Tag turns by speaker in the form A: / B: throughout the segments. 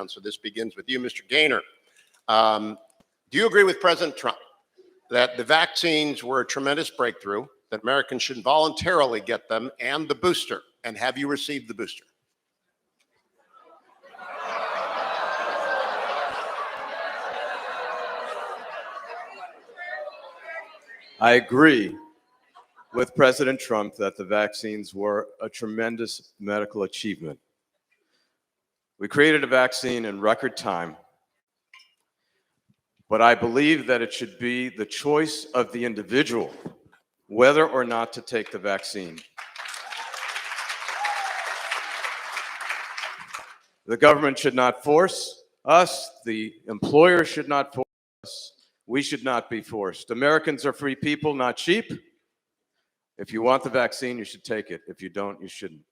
A: round. So this begins with you, Mr. Gaynor. Do you agree with President Trump that the vaccines were a tremendous breakthrough, that Americans should voluntarily get them, and the booster? And have you received the booster?
B: I agree with President Trump that the vaccines were a tremendous medical achievement. We created a vaccine in record time, but I believe that it should be the choice of the individual whether or not to take the vaccine. The government should not force us. The employer should not force us. We should not be forced. Americans are free people, not sheep. If you want the vaccine, you should take it. If you don't, you shouldn't.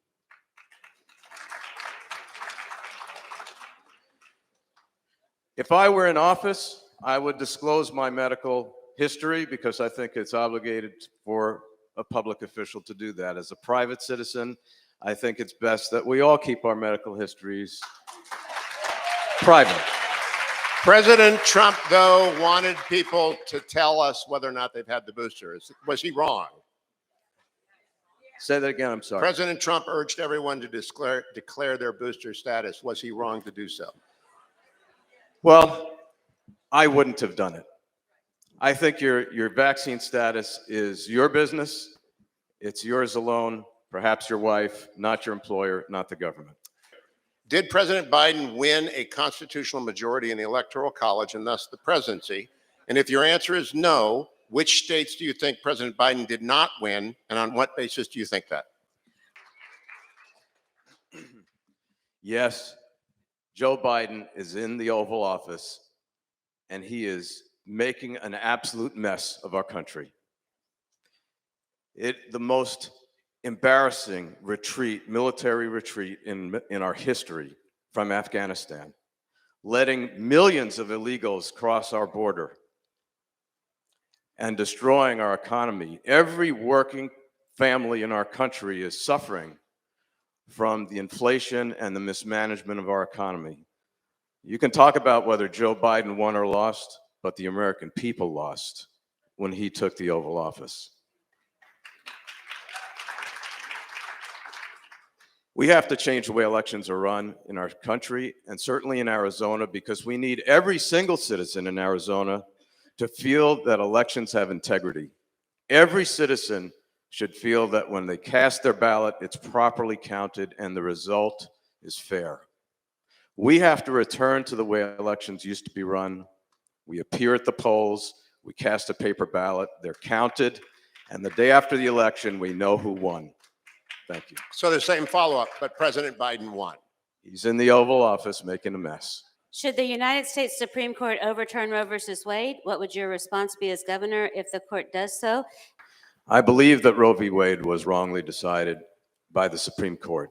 B: If I were in office, I would disclose my medical history because I think it's obligated for a public official to do that. As a private citizen, I think it's best that we all keep our medical histories private.
A: President Trump, though, wanted people to tell us whether or not they've had the booster. Was he wrong?
B: Say that again, I'm sorry.
A: President Trump urged everyone to declare their booster status. Was he wrong to do so?
B: Well, I wouldn't have done it. I think your vaccine status is your business. It's yours alone, perhaps your wife, not your employer, not the government.
A: Did President Biden win a constitutional majority in the Electoral College and thus the presidency? And if your answer is no, which states do you think President Biden did not win, and on what basis do you think that?
B: Yes, Joe Biden is in the Oval Office, and he is making an absolute mess of our country. The most embarrassing retreat, military retreat in our history from Afghanistan, letting millions of illegals cross our border and destroying our economy. Every working family in our country is suffering from the inflation and the mismanagement of our economy. You can talk about whether Joe Biden won or lost, but the American people lost when he took the Oval Office. We have to change the way elections are run in our country, and certainly in Arizona, because we need every single citizen in Arizona to feel that elections have integrity. Every citizen should feel that when they cast their ballot, it's properly counted and the result is fair. We have to return to the way elections used to be run. We appear at the polls, we cast a paper ballot, they're counted, and the day after the election, we know who won. Thank you.
A: So the same follow-up, but President Biden won.
B: He's in the Oval Office making a mess.
C: Should the United States Supreme Court overturn Roe versus Wade? What would your response be as governor if the court does so?
B: I believe that Roe v. Wade was wrongly decided by the Supreme Court.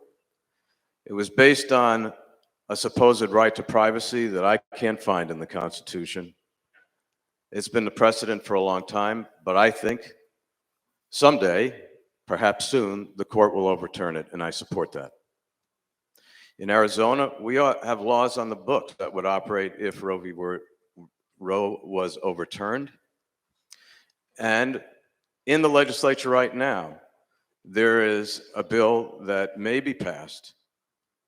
B: It was based on a supposed right to privacy that I can't find in the Constitution. It's been the precedent for a long time, but I think someday, perhaps soon, the court will overturn it, and I support that. In Arizona, we have laws on the books that would operate if Roe was overturned. And in the legislature right now, there is a bill that may be passed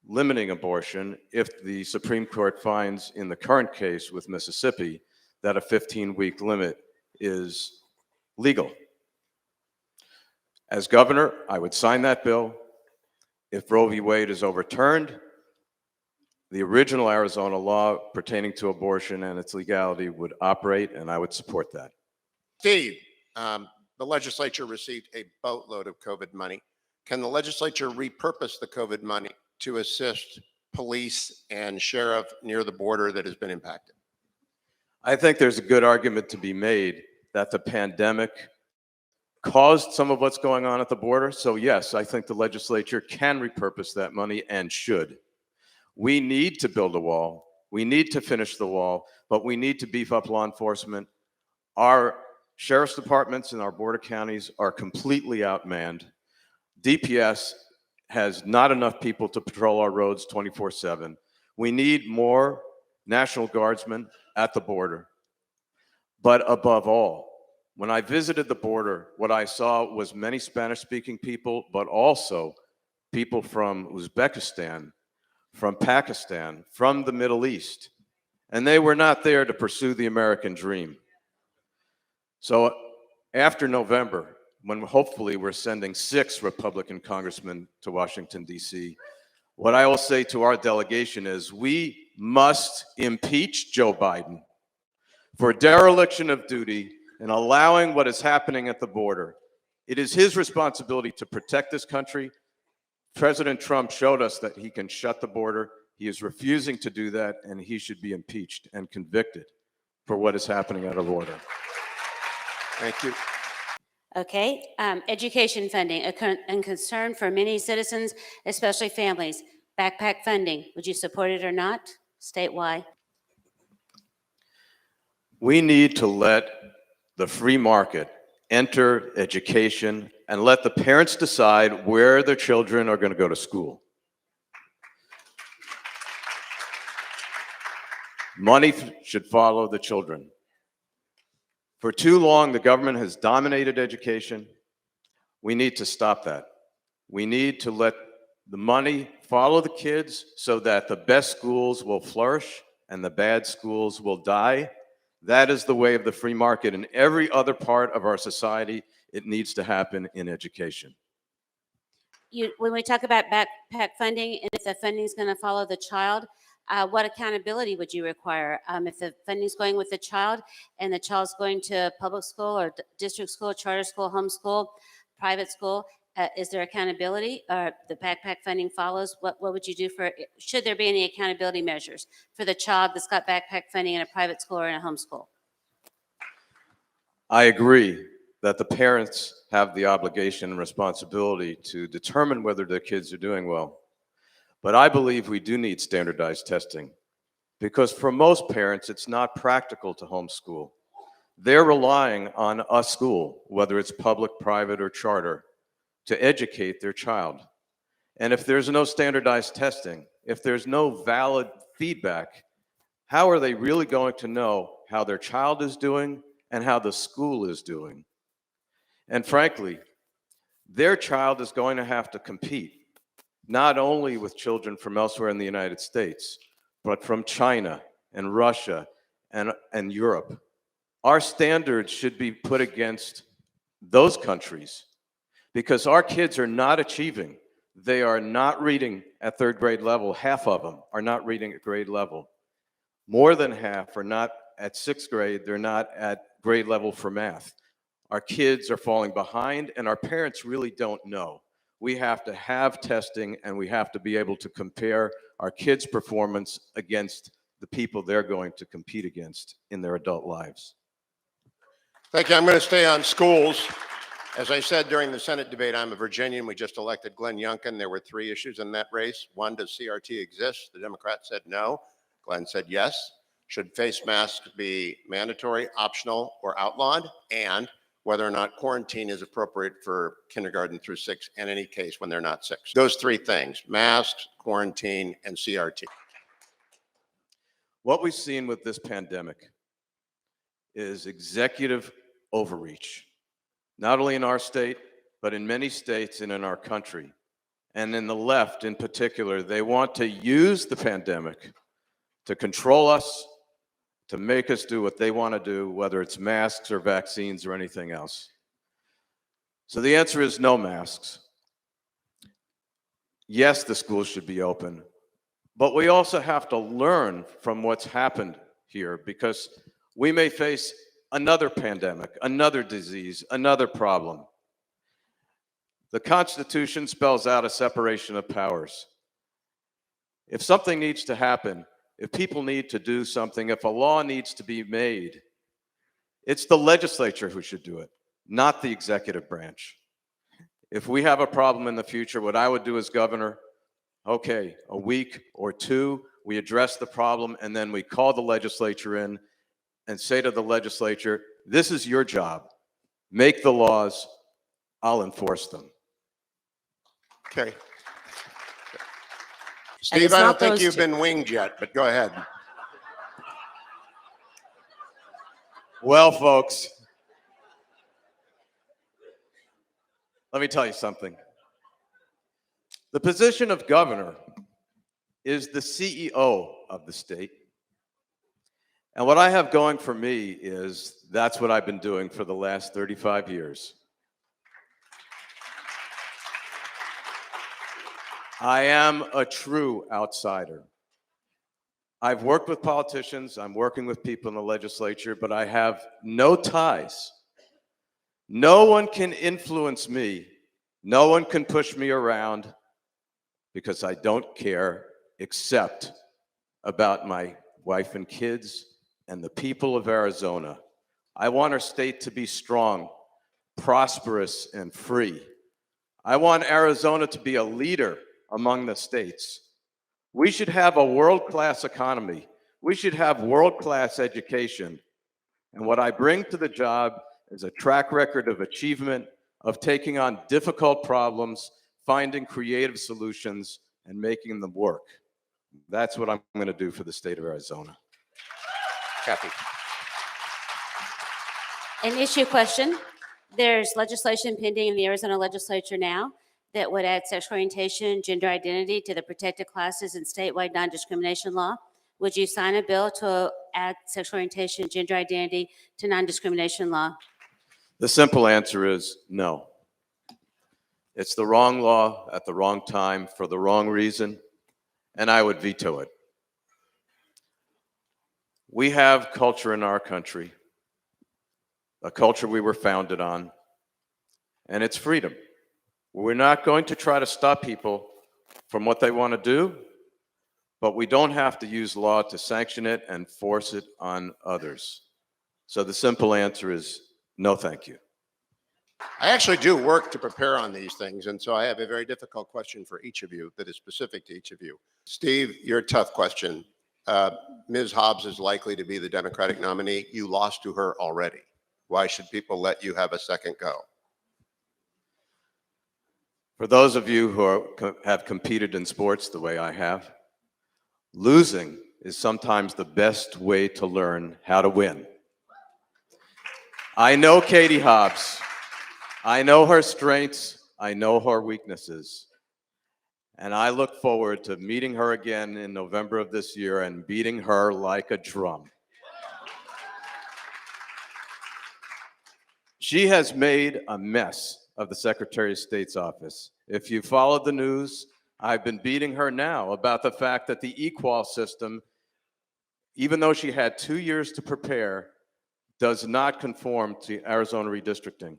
B: limiting abortion if the Supreme Court finds in the current case with Mississippi that a 15-week limit is legal. As governor, I would sign that bill. If Roe v. Wade is overturned, the original Arizona law pertaining to abortion and its legality would operate, and I would support that.
A: Steve, the legislature received a boatload of COVID money. Can the legislature repurpose the COVID money to assist police and sheriff near the border that has been impacted?
B: I think there's a good argument to be made that the pandemic caused some of what's going on at the border. So yes, I think the legislature can repurpose that money and should. We need to build a wall. We need to finish the wall, but we need to beef up law enforcement. Our sheriff's departments in our border counties are completely outmanned. DPS has not enough people to patrol our roads 24/7. We need more National Guardsmen at the border. But above all, when I visited the border, what I saw was many Spanish-speaking people, but also people from Uzbekistan, from Pakistan, from the Middle East. And they were not there to pursue the American dream. So after November, when hopefully we're sending 6 Republican congressmen to Washington, D.C., what I will say to our delegation is we must impeach Joe Biden for dereliction of duty and allowing what is happening at the border. It is his responsibility to protect this country. President Trump showed us that he can shut the border. He is refusing to do that, and he should be impeached and convicted for what is happening at our border.
A: Thank you.
C: Okay, education funding, a concern for many citizens, especially families. Backpack funding, would you support it or not? State why.
B: We need to let the free market enter education and let the parents decide where their children are going to go to school. Money should follow the children. For too long, the government has dominated education. We need to stop that. We need to let the money follow the kids so that the best schools will flourish and the bad schools will die. That is the way of the free market. In every other part of our society, it needs to happen in education.
C: When we talk about backpack funding, and if the funding is going to follow the child, what accountability would you require? If the funding is going with the child and the child's going to public school or district school, charter school, homeschool, private school, is there accountability? Or the backpack funding follows? What would you do for, should there be any accountability measures for the child that's got backpack funding in a private school or in a homeschool?
B: I agree that the parents have the obligation and responsibility to determine whether their kids are doing well. But I believe we do need standardized testing because for most parents, it's not practical to homeschool. They're relying on a school, whether it's public, private, or charter, to educate their child. And if there's no standardized testing, if there's no valid feedback, how are they really going to know how their child is doing and how the school is doing? And frankly, their child is going to have to compete, not only with children from elsewhere in the United States, but from China and Russia and Europe. Our standards should be put against those countries because our kids are not achieving. They are not reading at 3rd grade level. Half of them are not reading at grade level. More than half are not at 6th grade. They're not at grade level for math. Our kids are falling behind, and our parents really don't know. We have to have testing, and we have to be able to compare our kids' performance against the people they're going to compete against in their adult lives.
A: Thank you. I'm going to stay on schools. As I said during the Senate debate, I'm a Virginian. We just elected Glenn Youngkin. There were 3 issues in that race. One, does CRT exist? The Democrats said no. Glenn said yes. Should face masks be mandatory, optional, or outlawed? And whether or not quarantine is appropriate for kindergarten through 6 in any case when they're not 6. Those 3 things: masks, quarantine, and CRT.
B: What we've seen with this pandemic is executive overreach, not only in our state, but in many states and in our country. And in the left in particular, they want to use the pandemic to control us, to make us do what they want to do, whether it's masks or vaccines or anything else. So the answer is no masks. Yes, the schools should be open, but we also have to learn from what's happened here because we may face another pandemic, another disease, another problem. The Constitution spells out a separation of powers. If something needs to happen, if people need to do something, if a law needs to be made, it's the legislature who should do it, not the executive branch. If we have a problem in the future, what I would do as governor, okay, a week or 2, we address the problem, and then we call the legislature in and say to the legislature, this is your job. Make the laws, I'll enforce them.
A: Okay. Steve,
C: it's
A: I don't
C: not
A: think
C: those
A: you've
C: two.
A: been winged yet, but go ahead.
B: Well, folks, let me tell you something. The position of governor is the CEO of the state. And what I have going for me is that's what I've been doing for the last 35 years. I am a true outsider. I've worked with politicians, I'm working with people in the legislature, but I have no ties. No one can influence me. No one can push me around because I don't care except about my wife and kids and the people of Arizona. I want our state to be strong, prosperous, and free. I want Arizona to be a leader among the states. We should have a world-class economy. We should have world-class education. And what I bring to the job is a track record of achievement, of taking on difficult problems, finding creative solutions, and making them work. That's what I'm going to do for the state of Arizona.
A: Cathy.
C: An issue question. There's legislation pending in the Arizona legislature now that would add sexual orientation, gender identity to the protected classes in statewide non-discrimination law. Would you sign a bill to add sexual orientation, gender identity to non-discrimination law?
B: The simple answer is no. It's the wrong law at the wrong time for the wrong reason, and I would veto it. We have culture in our country, a culture we were founded on, and it's freedom. We're not going to try to stop people from what they want to do, but we don't have to use law to sanction it and force it on others. So the simple answer is no, thank you.
A: I actually do work to prepare on these things, and so I have a very difficult question for each of you that is specific to each of you. Steve, your tough question. Ms. Hobbs is likely to be the Democratic nominee. You lost to her already. Why should people let you have a second go?
B: For those of you who have competed in sports the way I have, losing is sometimes the best way to learn how to win. I know Katie Hobbs. I know her strengths. I know her weaknesses. And I look forward to meeting her again in November of this year and beating her like a drum. She has made a mess of the Secretary of State's office. If you followed the news, I've been beating her now about the fact that the equal system, even though she had 2 years to prepare, does not conform to Arizona redistricting.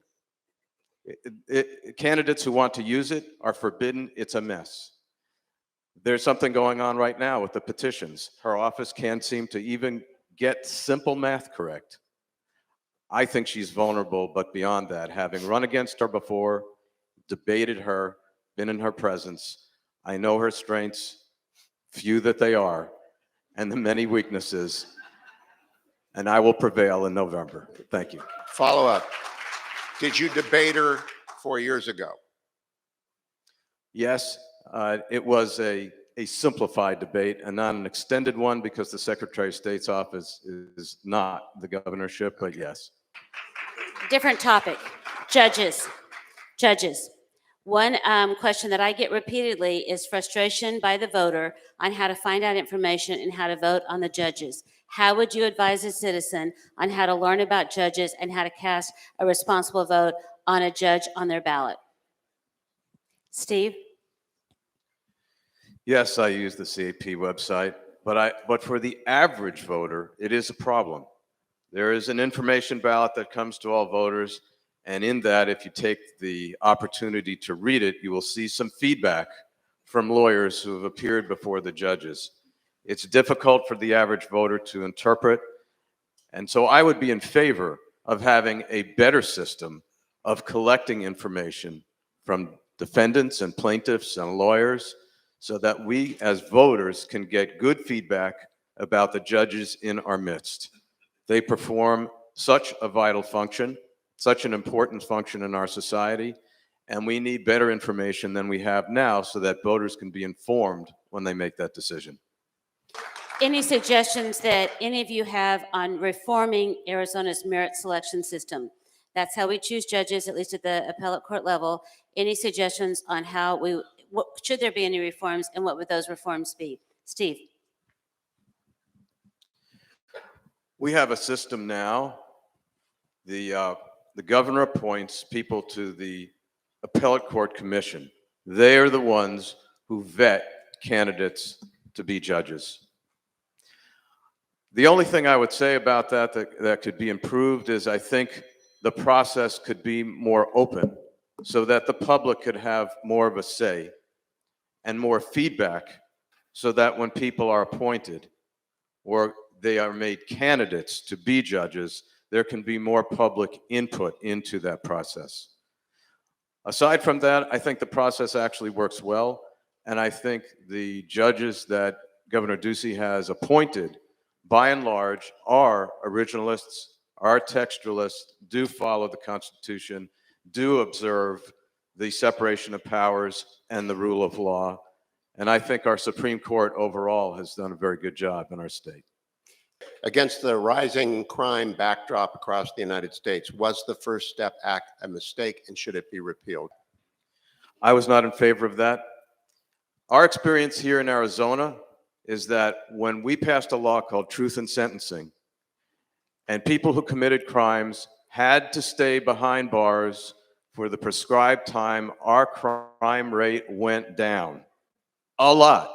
B: Candidates who want to use it are forbidden. It's a mess. There's something going on right now with the petitions. Her office can't seem to even get simple math correct. I think she's vulnerable, but beyond that, having run against her before, debated her, been in her presence, I know her strengths, few that they are, and the many weaknesses, and I will prevail in November. Thank you.
A: Follow up. Did you debate her 4 years ago?
B: Yes, it was a simplified debate and not an extended one because the Secretary of State's office is not the governorship, but yes.
C: Different topic. Judges. Judges. One question that I get repeatedly is frustration by the voter on how to find out information and how to vote on the judges. How would you advise a citizen on how to learn about judges and how to cast a responsible vote on a judge on their ballot? Steve?
B: Yes, I use the CAP website, but for the average voter, it is a problem. There is an information ballot that comes to all voters, and in that, if you take the opportunity to read it, you will see some feedback from lawyers who have appeared before the judges. It's difficult for the average voter to interpret, and so I would be in favor of having a better system of collecting information from defendants and plaintiffs and lawyers so that we as voters can get good feedback about the judges in our midst. They perform such a vital function, such an important function in our society, And we need better information than we have now so that voters can be informed when they make that decision.
C: Any suggestions that any of you have on reforming Arizona's merit selection system? That's how we choose judges, at least at the appellate court level. Any suggestions on how should there be any reforms, and what would those reforms be? Steve?
B: We have a system now. The governor appoints people to the appellate court commission. They are the ones who vet candidates to be judges. The only thing I would say about that could be improved is I think the process could be more open so that the public could have more of a say and more feedback, so that when people are appointed or they are made candidates to be judges, there can be more public input into that process. Aside from that, I think the process actually works well, and I think the judges that Governor Ducey has appointed, by and large, are originalists, are textualists, do follow the Constitution, do observe the separation of powers and the rule of law. And I think our Supreme Court overall has done a very good job in our state.
A: Against the rising crime backdrop across the United States, was the First Step Act a mistake, and should it be repealed?
B: I was not in favor of that. Our experience here in Arizona is that when we passed a law called Truth in Sentencing, and people who committed crimes had to stay behind bars for the prescribed time, our crime rate went down a lot.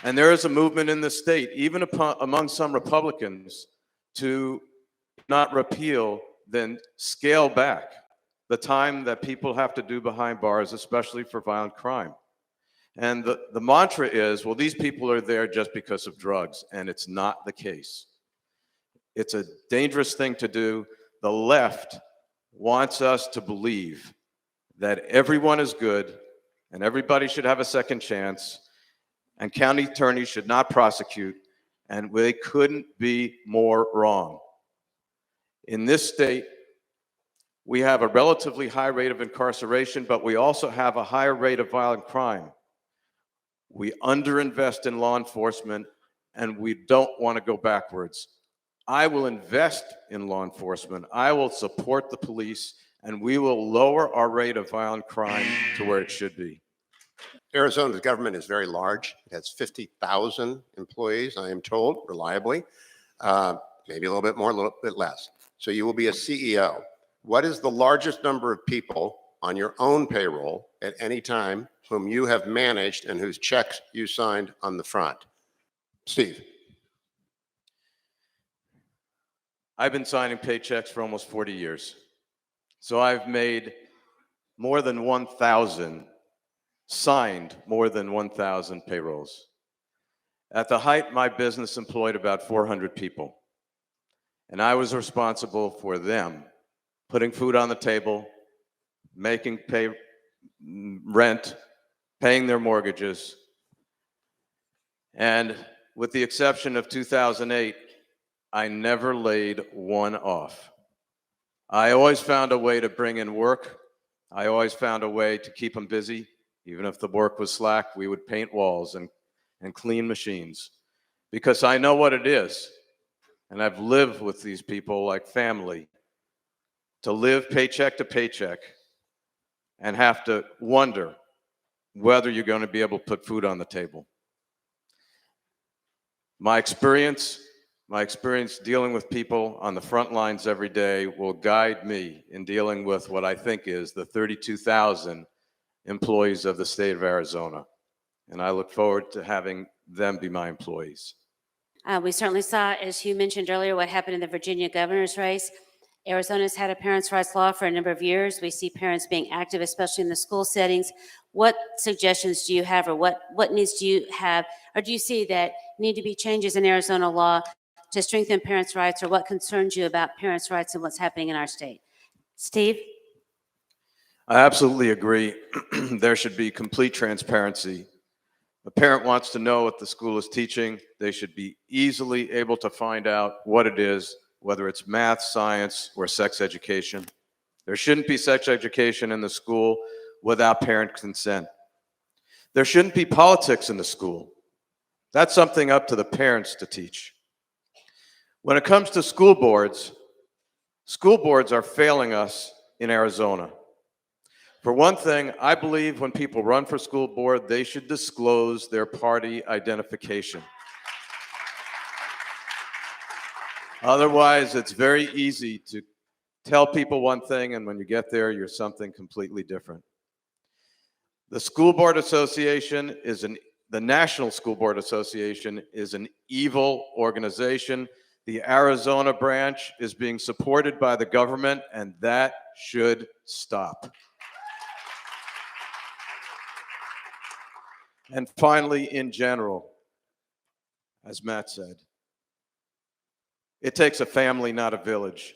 B: And there is a movement in the state, even among some Republicans, to not repeal, then scale back the time that people have to do behind bars, especially for violent crime. And the mantra is, well, these people are there just because of drugs, and it's not the case. It's a dangerous thing to do. The left wants us to believe that everyone is good and everybody should have a second chance, and county attorneys should not prosecute, and they couldn't be more wrong. In this state, we have a relatively high rate of incarceration, but we also have a higher rate of violent crime. We underinvest in law enforcement, and we don't want to go backwards. I will invest in law enforcement. I will support the police, and we will lower our rate of violent crime to where it should be.
A: Arizona's government is very large. It has 50,000 employees, I am told, reliably. Maybe a little bit more, a little bit less. So you will be a CEO. What is the largest number of people on your own payroll at any time whom you have managed and whose checks you signed on the front? Steve.
B: I've been signing paychecks for almost 40 years. So I've made more than 1,000, signed more than 1,000 payrolls. At the height, my business employed about 400 people. And I was responsible for them putting food on the table, making rent, paying their mortgages. And with the exception of 2008, I never laid one off. I always found a way to bring in work. I always found a way to keep them busy. Even if the work was slack, we would paint walls and clean machines, because I know what it is. And I've lived with these people like family, to live paycheck to paycheck and have to wonder whether you're going to be able to put food on the table. My experience dealing with people on the front lines every day will guide me in dealing with what I think is the 32,000 employees of the state of Arizona. And I look forward to having them be my employees.
C: We certainly saw, as Hugh mentioned earlier, what happened in the Virginia governor's race. Arizona's had a parents' rights law for a number of years. We see parents being active, especially in the school settings. What suggestions do you have, or what needs do you have, or do you see that need to be changes in Arizona law to strengthen parents' rights, or what concerns you about parents' rights and what's happening in our state? Steve?
B: I absolutely agree. There should be complete transparency. A parent wants to know what the school is teaching. They should be easily able to find out what it is, whether it's math, science, or sex education. There shouldn't be sex education in the school without parent consent. There shouldn't be politics in the school. That's something up to the parents to teach. When it comes to school boards are failing us in Arizona. For one thing, I believe when people run for school board, they should disclose their party identification. Otherwise, it's very easy to tell people one thing, and when you get there, you're something completely different. The School Board Association the National School Board Association is an evil organization. The Arizona branch is being supported by the government, and that should stop. And finally, in general, as Matt said, it takes a family, not a village.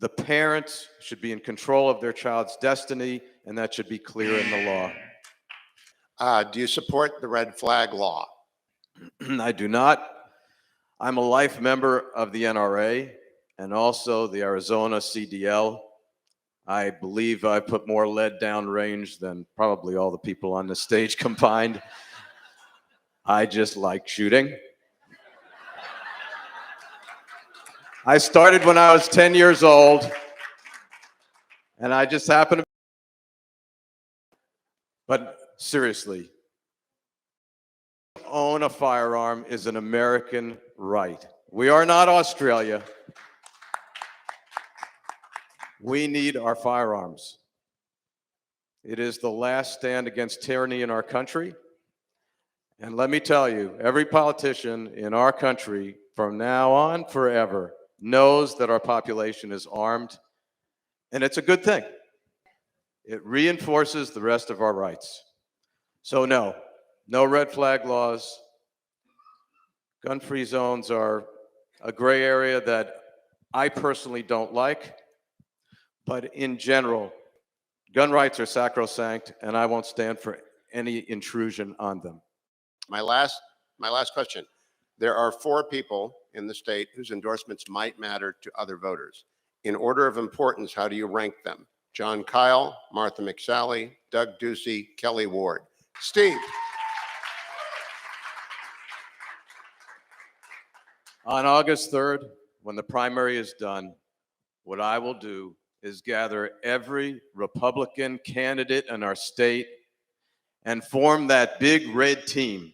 B: The parents should be in control of their child's destiny, and that should be clear in the law.
A: Do you support the red flag law?
B: I do not. I'm a life member of the NRA and also the Arizona CDL. I believe I put more lead down range than probably all the people on the stage combined. I just like shooting. I started when I was 10 years old, and I just happened to. But seriously, own a firearm is an American right. We are not Australia. We need our firearms. It is the last stand against tyranny in our country. And let me tell you, every politician in our country from now on forever knows that our population is armed, and it's a good thing. It reinforces the rest of our rights. So no red flag laws. Gun-free zones are a gray area that I personally don't like, but in general, gun rights are sacrosanct, and I won't stand for any intrusion on them.
A: My last question. There are 4 people in the state whose endorsements might matter to other voters. In order of importance, how do you rank them? John Kyle, Martha McSally, Doug Ducey, Kelly Ward. Steve.
B: On August 3rd, when the primary is done, what I will do is gather every Republican candidate in our state and form that big red team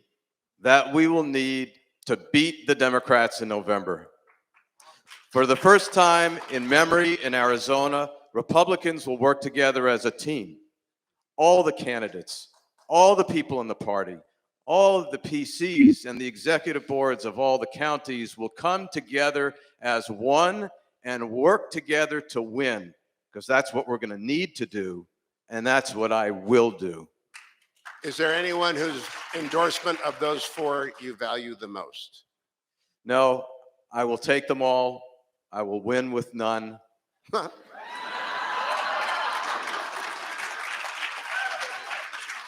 B: that we will need to beat the Democrats in November. For the first time in memory in Arizona, Republicans will work together as a team. All the candidates, all the people in the party, all of the PCs and the executive boards of all the counties will come together as one and work together to win, because that's what we're going to need to do, and that's what I will do.
A: Is there anyone whose endorsement of those 4 you value the most?
B: No, I will take them all. I will win with none.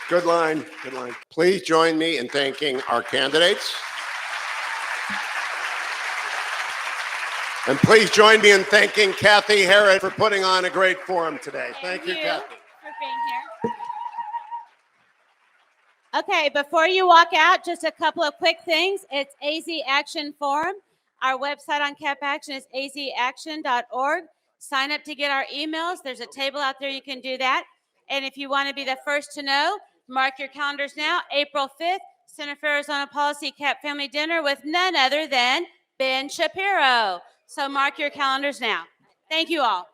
A: Good line, good line. Please join me in thanking our candidates. And please join me in thanking Cathy Herrod for putting on a great forum today. Thank you, Cathy.
C: For being here. Okay, before you walk out, just a couple of quick things. It's AZ Action Forum. Our website on Cap Action is azaction.org. Sign up to get our emails. There's a table out there. You can do that. And if you want to be the first to know, mark your calendars now. April 5th, Center for Arizona Policy Cap Family Dinner with none other than Ben Shapiro. So mark your calendars now. Thank you all.